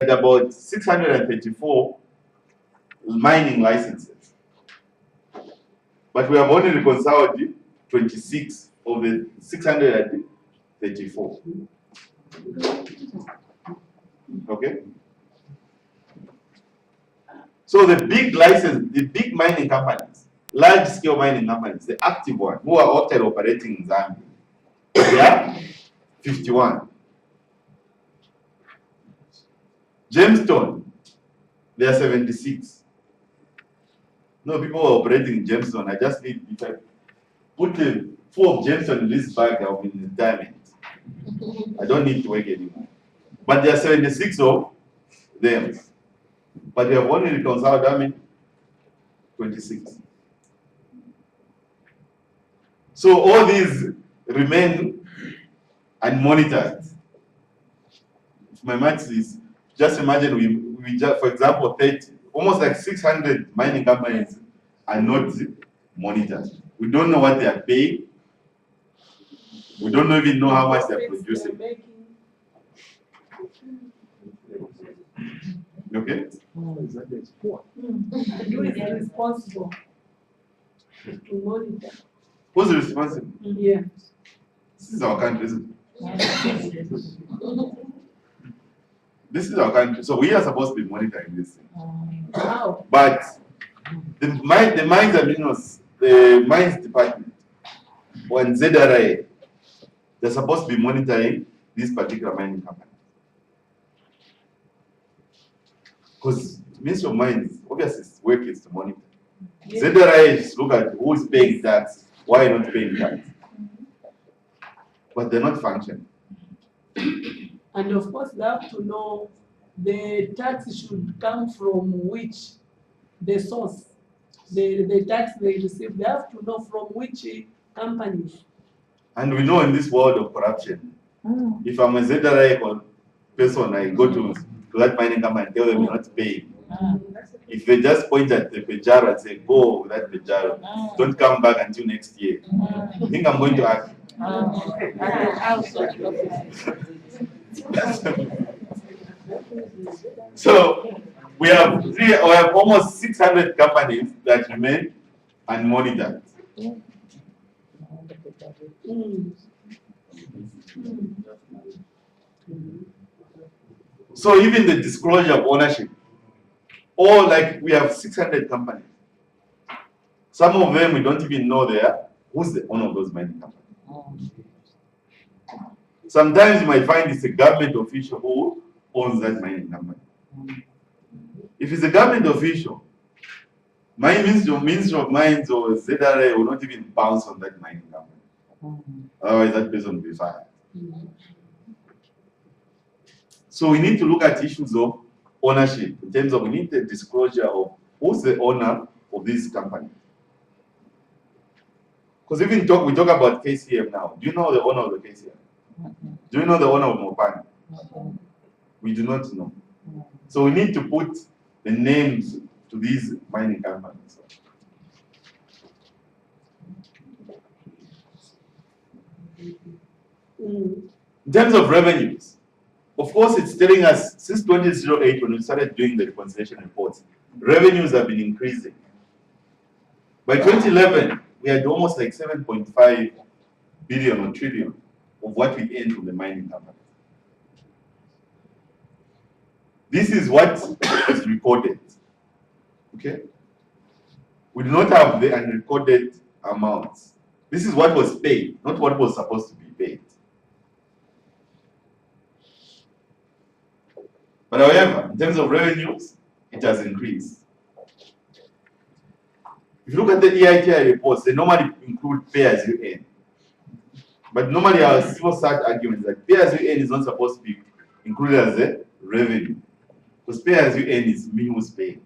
about 634 mining licenses, but we have only reconciled 26 of the 634. Okay. So the big license, the big mining companies, large-scale mining companies, the active ones who are actually operating in Zambia, they are 51. Gemestone, they are 76. No, people are operating in Gemestone. I just need, if I put the 4 of Gemestone in this bag, I'll be in retirement. I don't need to work anymore. But there are 76 of them. But we have only reconciled how many? 26. So all these remain unmonitored. If my maths is, just imagine we just, for example, 30, almost like 600 mining companies are not monitored. We don't know what they are paying. We don't even know how much they are producing. Okay? Who is responsible to monitor? Who's responsible? Yeah. This is our country, isn't it? This is our country, so we are supposed to be monitoring this thing. Wow. But the mines and minerals, the mines department, or in ZRA, they're supposed to be monitoring this particular mining company. Because Ministry of Mines, obviously, its work is to monitor. Yeah. ZRA is look at who is paying tax, why not paying tax. But they're not functioning. And of course, they have to know the tax should come from which, the source, the tax they receive. They have to know from which company. And we know in this world of corruption, if I'm a ZRA person, I go to that mining company and tell them you're not paying. If they just point at the Pejaro and say, go with that Pejaro, don't come back until next year, I think I'm going to ask. So we have almost 600 companies that remain unmonitored. So even the disclosure of ownership, or like we have 600 companies. Some of them we don't even know who's the owner of those mining companies. Sometimes you might find it's a government official who owns that mining company. If it's a government official, my Ministry of Mines or ZRA will not even bounce on that mining company. Otherwise, that person will be fired. So we need to look at issues of ownership in terms of we need the disclosure of who's the owner of this company. Because even we talk about KCM now. Do you know the owner of the KCM? Do you know the owner of Mopani? We do not know. So we need to put the names to these mining companies. In terms of revenues, of course, it's telling us since 2008, when we started doing the reconciliation reports, revenues have been increasing. By 2011, we had almost like 7.5 billion or trillion of what we earned from the mining companies. This is what is recorded. Okay? We do not have the unrecorded amounts. This is what was paid, not what was supposed to be paid. But however, in terms of revenues, it has increased. If you look at the EITI reports, they normally include pay as you earn. But normally our civil start arguments like pay as you earn is not supposed to be included as a revenue. Because pay as you earn is me who's paying.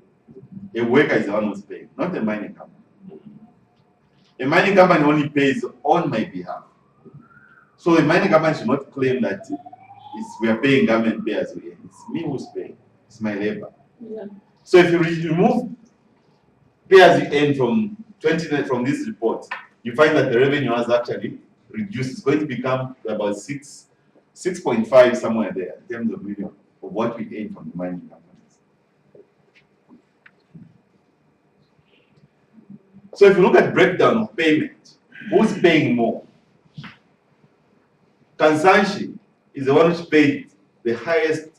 A worker is the one who's paying, not a mining company. A mining company only pays on my behalf. So the mining company should not claim that we are paying government pay as we earn. It's me who's paying. It's my labor. Yeah. So if you remove pay as you earn from this report, you find that the revenue has actually reduced. It's going to become about 6.5 somewhere there in terms of million. of what we earn from the mining companies. So if you look at breakdown of payment, who's paying more? Kansanshi is the one which paid the highest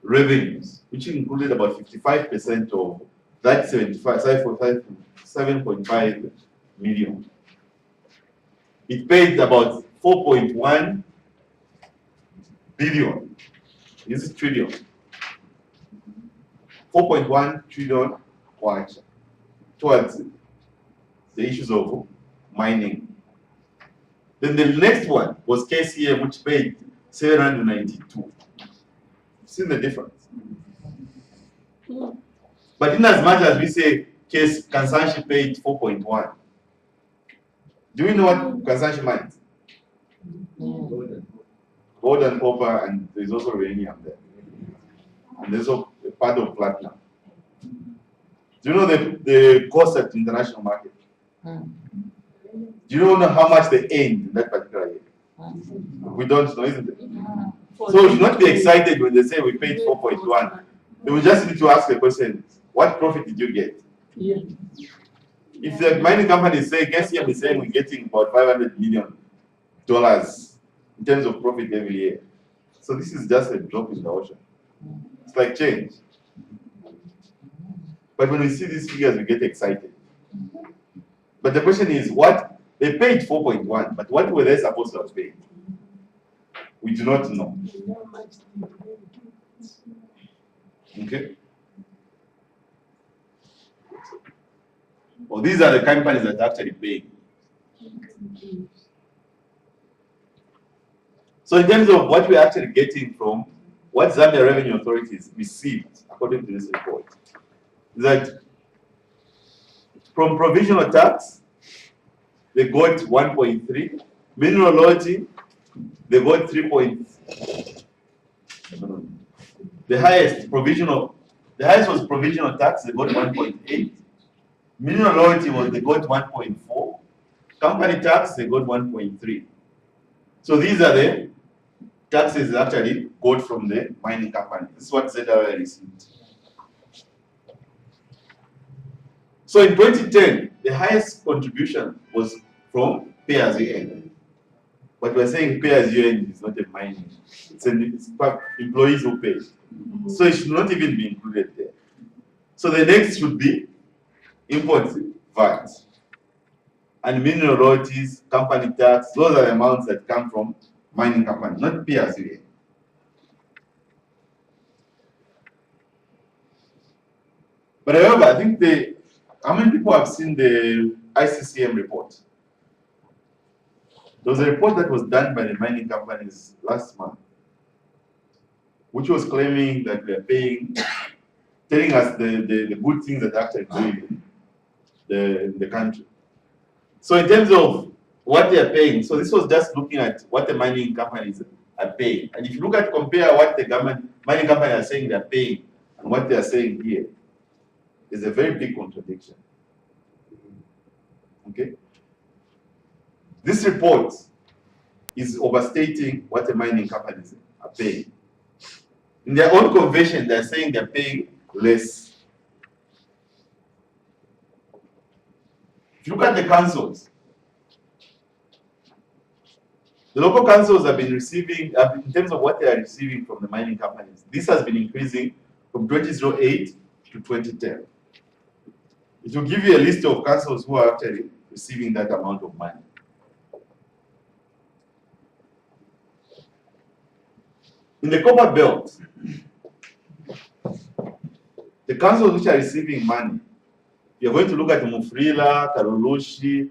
revenues, which included about 55% of that 7.5 million. It paid about 4.1 billion. This is trillion. 4.1 trillion towards the issues of mining. Then the next one was KCM, which paid 792. See the difference? But in as much as we say Kansanshi paid 4.1, do we know what Kansanshi means? Gold and copper, and there's also uranium there. And there's also a part of platinum. Do you know the cost at the international market? Do you know how much they earned in that particular year? We don't know, isn't it? So we should not be excited when they say we paid 4.1. They will just need to ask the question, what profit did you get? Yeah. If the mining company say, guess here we're saying we're getting about $500 million in terms of profit every year. So this is just a drop in the ocean. It's like change. But when we see these figures, we get excited. But the question is, what they paid 4.1, but what were they supposed to have paid? We do not know. Okay. Well, these are the companies that actually pay. So in terms of what we're actually getting from what Zambia Revenue Authorities received, according to this report, that from provisional tax, they got 1.3, mineral royalty, they got 3. The highest was provisional tax, they got 1.8. Mineral royalty they got 1.4. Company tax, they got 1.3. So these are the taxes actually got from the mining company. This is what ZRA received. So in 2010, the highest contribution was from pay as you earn. But we're saying pay as you earn is not a mining. It's employees who pay. So it should not even be included there. So the next should be import VAT and mineral royalties, company tax. Those are the amounts that come from mining companies, not pay as you earn. But however, I think how many people have seen the ICCM report? There was a report that was done by the mining companies last month, which was claiming that we are paying, telling us the good things that are actually doing in the country. So in terms of what they are paying, so this was just looking at what the mining companies are paying. And if you compare what the mining companies are saying they are paying and what they are saying here, there's a very big contradiction. Okay? This report is overstating what the mining companies are paying. In their own convention, they're saying they're paying less. If you look at the councils, the local councils have been receiving, in terms of what they are receiving from the mining companies, this has been increasing from 2008 to 2010. It will give you a list of councils who are actually receiving that amount of money. In the copper belt, the councils which are receiving money, you're going to look at Mufrila, Karulushi,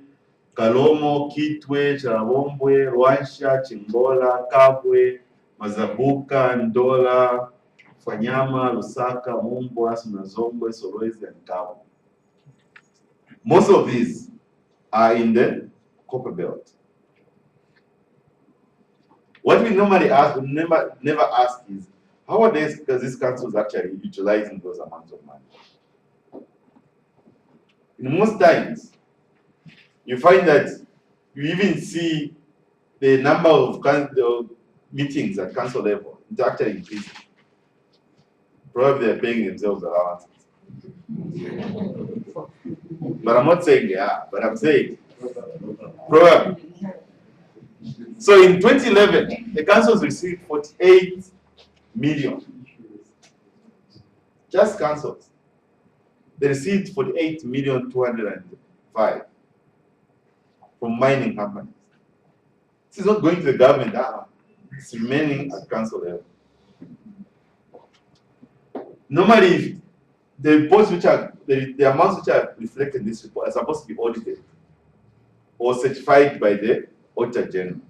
Kalomo, Kitwe, Charabombwe, Rwansha, Chingola, Kabwe, Mazabuka, Ndola, Fanyama, Lusaka, Mumbwa, Sunazongwe, Solwezi, and Kabo. Most of these are in the copper belt. What we normally ask, we never ask is, how are these councils actually utilizing those amounts of money? In most times, you find that you even see the number of meetings at council level, it's actually increasing. Probably they're paying themselves allowances. But I'm not saying they are, but I'm saying probably. So in 2011, the councils received 48 million. Just councils. They received 48,205,000 from mining companies. This is not going to the government, it's remaining at council level. Normally, the reports which are the amounts which are reflected in this report are supposed to be audited or certified by the Auditor General.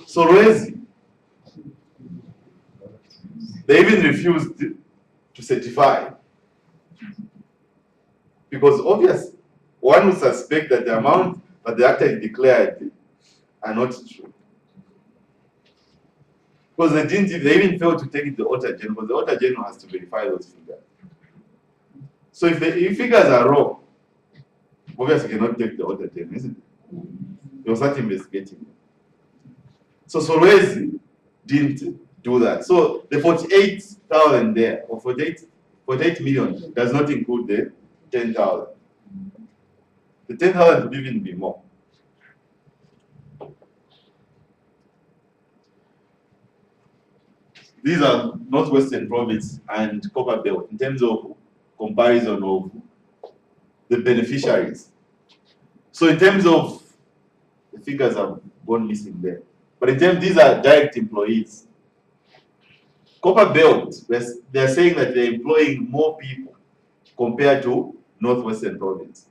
So Rezi, they even refused to certify because obviously one would suspect that the amount that they actually declared are not true. Because they even failed to take it to the Auditor General, because the Auditor General has to verify those figures. So if the figures are wrong, obviously you cannot take the Auditor General, isn't it? You'll start investigating. So Solwezi didn't do that. So the 48,000 there, or 48 million, does not include the 10,000. The 10,000 would even be more. These are Northwestern Province and Copper Belt in terms of comparison of the beneficiaries. So in terms of the figures have gone missing there. But in terms, these are direct employees. Copper Belt, they're saying that they're employing more people compared to Northwestern Province.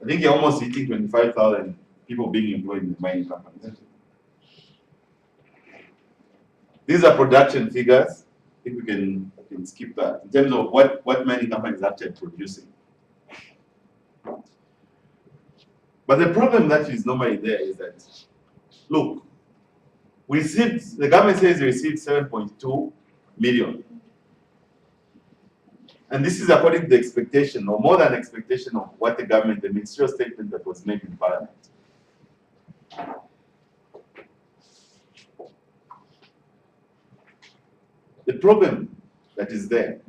I think you're almost hitting 25,000 people being employed in the mining companies. These are production figures. I think we can skip that. In terms of what mining companies are actually producing. But the problem that is normally there is that, look, the government says they received 7.2 million. And this is according to the expectation, or more than expectation, of what the government, the ministerial statement that was made in Parliament. The problem that is there,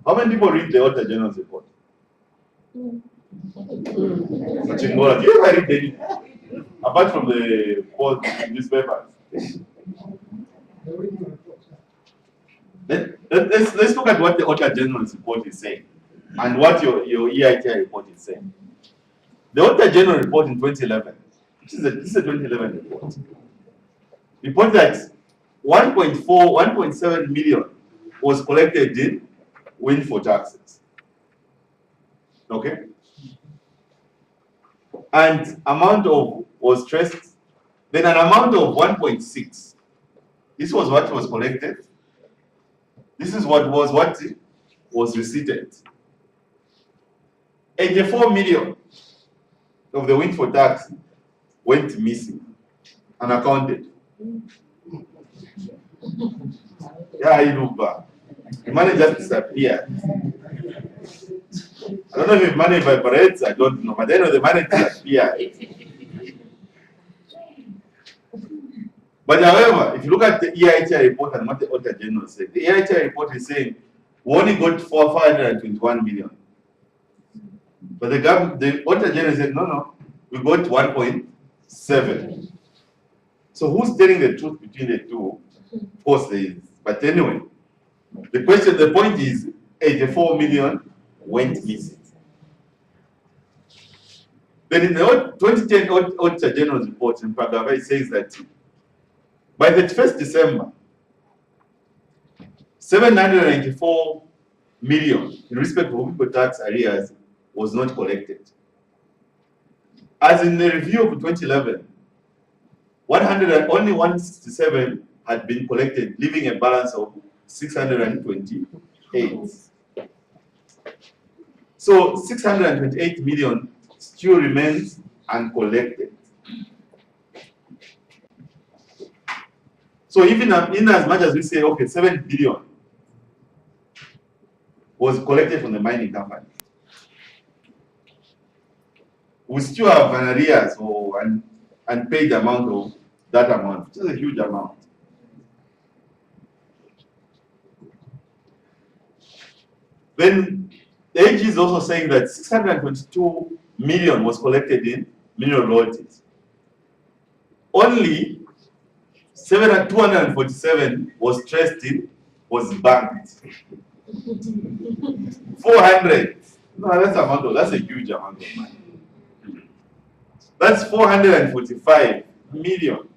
how many people read the Auditor General's report? Chimbola, do you ever read anything? Apart from the newspapers. Let's look at what the Auditor General's report is saying and what your EITI report is saying. The Auditor General report in 2011, this is a 2011 report, report that 1.7 million was collected in windfall taxes. Okay? And amount of was traced, then an amount of 1.6. This was what was collected. This is what was receipted. 84 million of the windfall tax went missing, unaccounted. Yeah, you look back. The money just disappeared. I don't know if money evaporates, I don't know, but then the money disappeared. But however, if you look at the EITI report and what the Auditor General said, the EITI report is saying we only got 521 million. But the Auditor General said, no, we got 1.7. So who's telling the truth between the two? Of course there is. But anyway, the point is 84 million went missing. Then in the 2010 Auditor General's report in Pagava, it says that by the 31st December, 794 million in respect of windfall tax arrears was not collected. As in the review of 2011, only 167 had been collected, leaving a balance of 628. So 628 million still remains uncollected. So even in as much as we say, okay, 7 billion was collected from the mining company, we still have an arrears or unpaid amount of that amount, which is a huge amount. Then the AG is also saying that 622 million was collected in mineral royalties. Only 247 was traced in, was banked. 400. No, that's a huge amount of money. That's 445 million.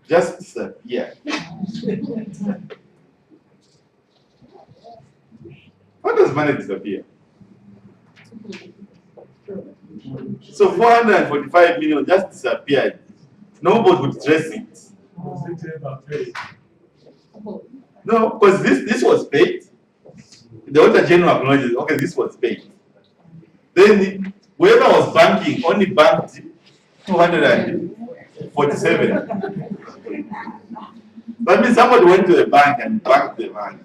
Just disappear. How does money disappear? So 445 million just disappeared. Nobody would trace it. No, because this was paid. The auditor general acknowledges, okay, this was paid. Then whoever was banking only banked 247. That means somebody went to a bank and banked the money.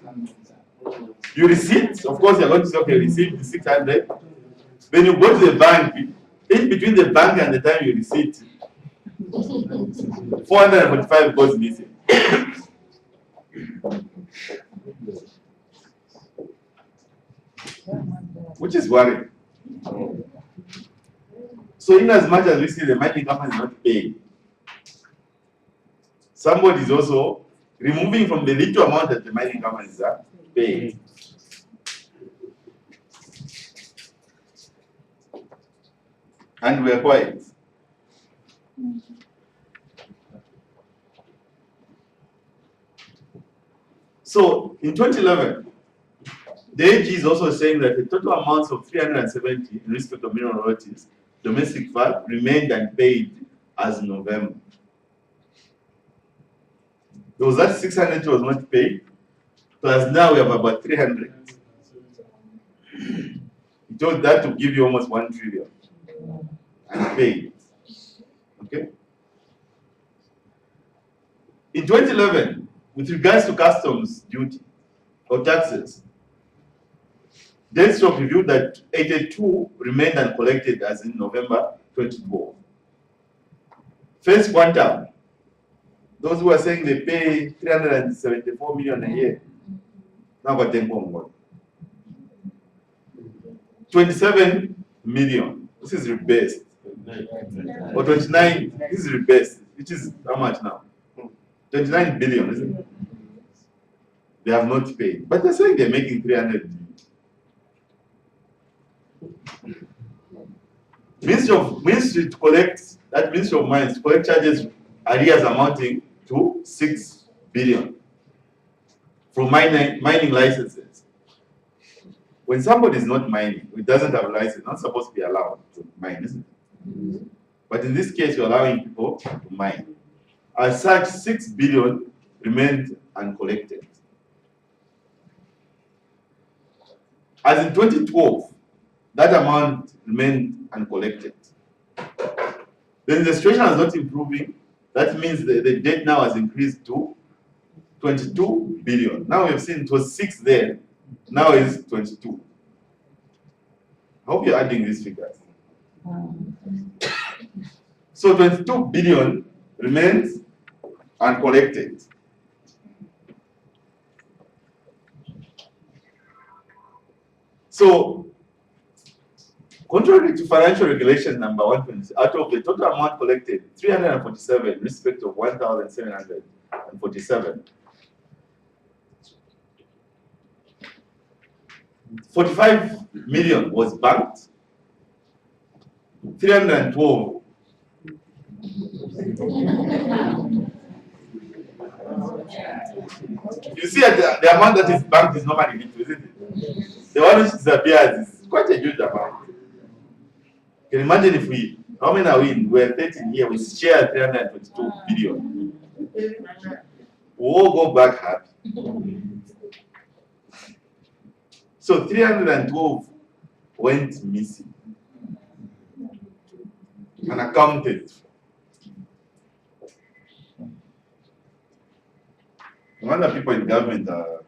You receipt, of course, you're going to say, okay, receive the 600. Then you go to the bank. In between the bank and the time you receipt, 445 goes missing. Which is worrying. So in as much as we see the mining company not paying, somebody is also removing from the little amount that the mining companies are paying. And we're quiet. So in 2011, the AG is also saying that the total amounts of 370 in respect of mineral royalties, domestic VAT, remained unpaid as November. There was that 600 was not paid, plus now we have about 300. It told that to give you almost 1 trillion unpaid. Okay? In 2011, with regards to customs duty or taxes, Denstrock reviewed that 82 remained uncollected as in November 2012. First quantum, those who are saying they pay 374 million a year, now got 27 million, this is rebased. Or 29, this is rebased, which is how much now? 29 billion, isn't it? They have not paid, but they're saying they're making 300 million. Ministry to collect, that Ministry of Mines to collect charges arrears amounting to 6 billion from mining licenses. When somebody is not mining, it doesn't have a license, not supposed to be allowed to mine, isn't it? But in this case, you're allowing people to mine. As such, 6 billion remained uncollected. As in 2012, that amount remained uncollected. Then the situation is not improving. That means the debt now has increased to 22 billion. Now we have seen it was 6 there, now it's 22. I hope you're adding these figures. So 22 billion remains uncollected. So, contrary to financial regulation number 120, out of the total amount collected, 347 in respect of 1,747, 45 million was banked, 312. You see, the amount that is banked is normally little, isn't it? The one which disappears is quite a huge amount. Can you imagine if how many are we? We're 13 here, we share 322 billion. We'll all go back happy. So 312 went missing, unaccounted. No wonder people in government are